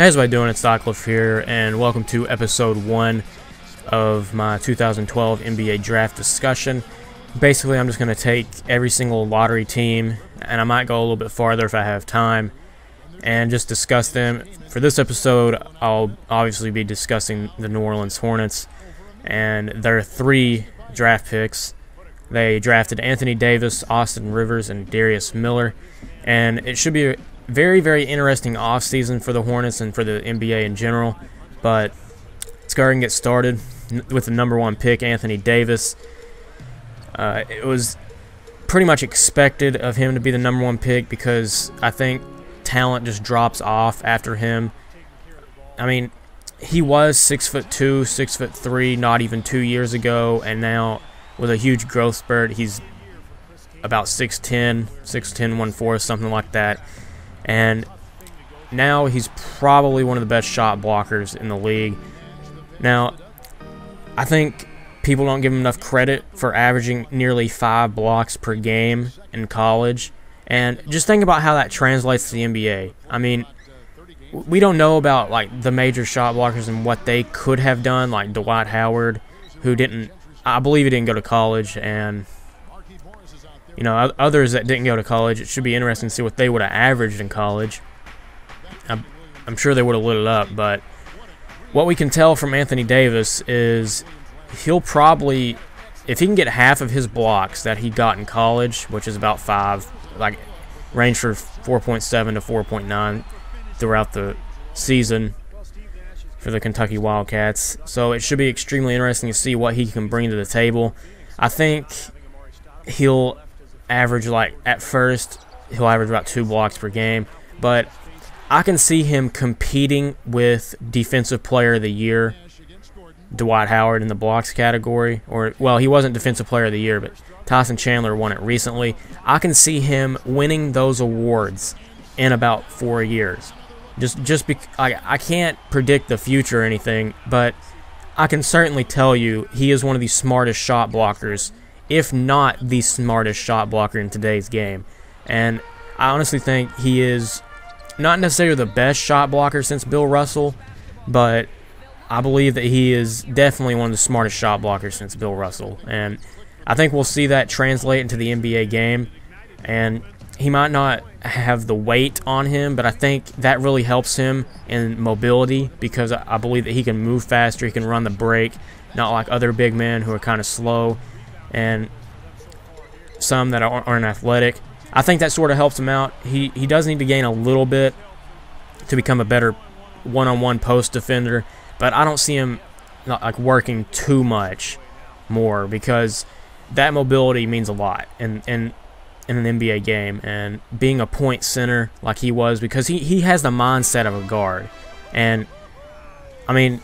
Hey, how's everybody doing? It's dyclif here, and welcome to episode 1 of my 2012 NBA draft discussion. Basically, I'm just going to take every single lottery team, and I might go a little bit farther if I have time, and just discuss them. For this episode, I'll obviously be discussing the New Orleans Hornets, and their 3 draft picks. They drafted Anthony Davis, Austin Rivers, and Darius Miller, and it should be a very, very interesting offseason for the Hornets and for the NBA in general. But let's go ahead and get started with the number 1 pick, Anthony Davis. It was pretty much expected of him to be the number 1 pick because I think talent just drops off after him. I mean, he was 6'2", 6'3", not even 2 years ago, and now with a huge growth spurt, he's about 6'10", 1/4, something like that. And now he's probably one of the best shot blockers in the league. Now, I think people don't give him enough credit for averaging nearly 5 blocks per game in college. And just think about how that translates to the NBA. I mean, we don't know about like the major shot blockers and what they could have done, like Dwight Howard, who didn't, I believe he didn't go to college, and you know, others that didn't go to college. It should be interesting to see what they would have averaged in college. I'm sure they would have lit it up, but what we can tell from Anthony Davis is he'll probably, if he can get half of his blocks that he got in college, which is about 5, like range for 4.7 to 4.9 throughout the season for the Kentucky Wildcats. So it should be extremely interesting to see what he can bring to the table. I think he'll average, like, at first, he'll average about 2 blocks per game, but I can see him competing with Defensive Player of the Year, Dwight Howard, in the blocks category. Or, well, he wasn't Defensive Player of the Year, but Tyson Chandler won it recently. I can see him winning those awards in about 4 years. I can't predict the future or anything, but I can certainly tell you he is one of the smartest shot blockers, if not the smartest shot blocker in today's game. And I honestly think he is not necessarily the best shot blocker since Bill Russell, but I believe that he is definitely one of the smartest shot blockers since Bill Russell. And I think we'll see that translate into the NBA game. And he might not have the weight on him, but I think that really helps him in mobility, because I believe that he can move faster, he can run the break, not like other big men who are kind of slow, and some that aren't athletic. I think that sort of helps him out. He does need to gain a little bit to become a better one-on-one post defender, but I don't see him like working too much more, because that mobility means a lot in an NBA game, and being a point center like he was, because he has the mindset of a guard. And I mean,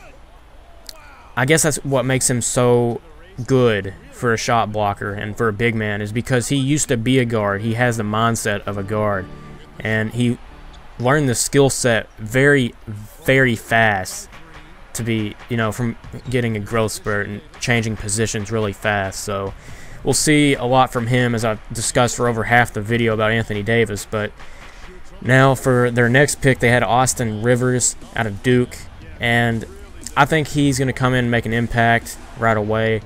I guess that's what makes him so good for a shot blocker and for a big man, is because he used to be a guard. He has the mindset of a guard, and he learned the skill set very, very fast to be, you know, from getting a growth spurt and changing positions really fast. So we'll see a lot from him, as I've discussed for over half the video about Anthony Davis. But now for their next pick, they had Austin Rivers out of Duke, and I think he's going to come in and make an impact right away.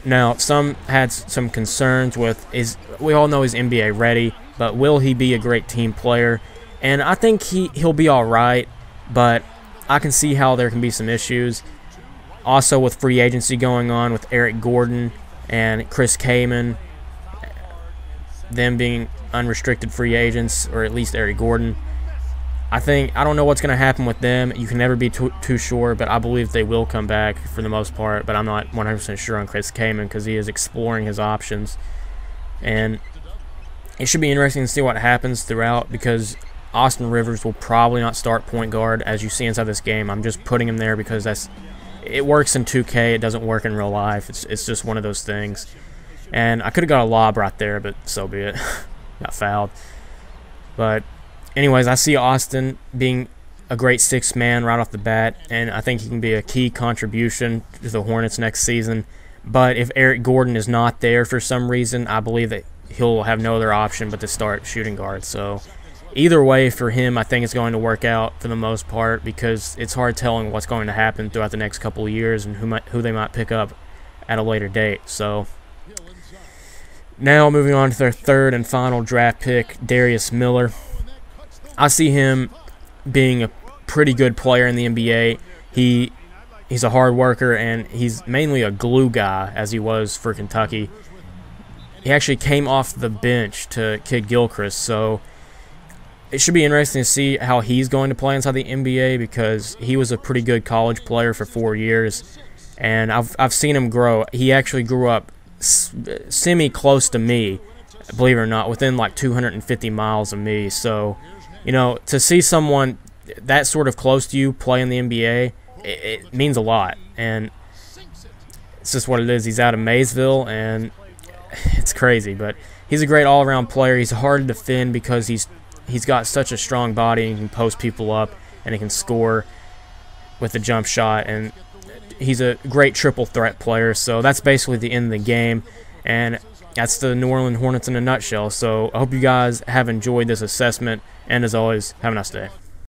Now, some had some concerns with, we all know he's NBA ready, but will he be a great team player? And I think he'll be all right, but I can see how there can be some issues. Also, with free agency going on with Eric Gordon and Chris Kaman, them being unrestricted free agents, or at least Eric Gordon, I don't know what's going to happen with them. You can never be too sure, but I believe they will come back for the most part. But I'm not 100% sure on Chris Kaman, because he is exploring his options. And it should be interesting to see what happens throughout, because Austin Rivers will probably not start point guard, as you see inside this game. I'm just putting him there because it works in 2K. It doesn't work in real life. It's just one of those things. And I could have got a lob right there, but so be it. Got fouled. But anyways, I see Austin being a great 6th man right off the bat, and I think he can be a key contribution to the Hornets next season. But if Eric Gordon is not there for some reason, I believe that he'll have no other option but to start shooting guard. So either way for him, I think it's going to work out for the most part, because it's hard telling what's going to happen throughout the next couple of years and who they might pick up at a later date. So now moving on to their third and final draft pick, Darius Miller. I see him being a pretty good player in the NBA. He's a hard worker, and he's mainly a glue guy, as he was for Kentucky. He actually came off the bench to Kid Gilchrist, so it should be interesting to see how he's going to play inside the NBA, because he was a pretty good college player for 4 years, and I've seen him grow. He actually grew up semi-close to me, believe it or not, within like 250 miles of me. So, you know, to see someone that sort of close to you play in the NBA, it means a lot, and it's just what it is. He's out of Maysville, and it's crazy, but he's a great all-around player. He's hard to defend because he's got such a strong body, and he can post people up, and he can score with a jump shot, and he's a great triple threat player. So that's basically the end of the game, and that's the New Orleans Hornets in a nutshell. So I hope you guys have enjoyed this assessment, and as always, have a nice day.